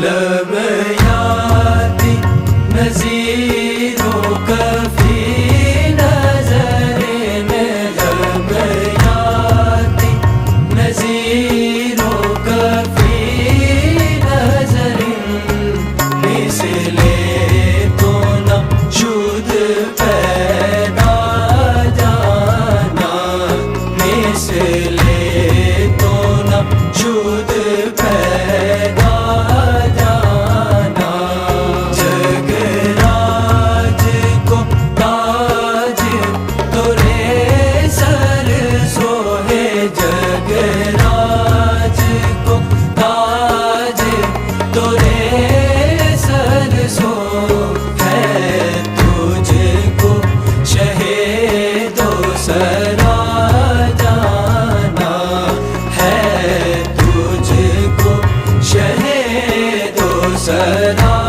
लब यादी नज़ीरों कफ़ी नज़रें लब यादी नज़ीरों कफ़ी नज़रें मिसले तो न शुद पैदा जाना मिसले तो न शुद पैदा सदा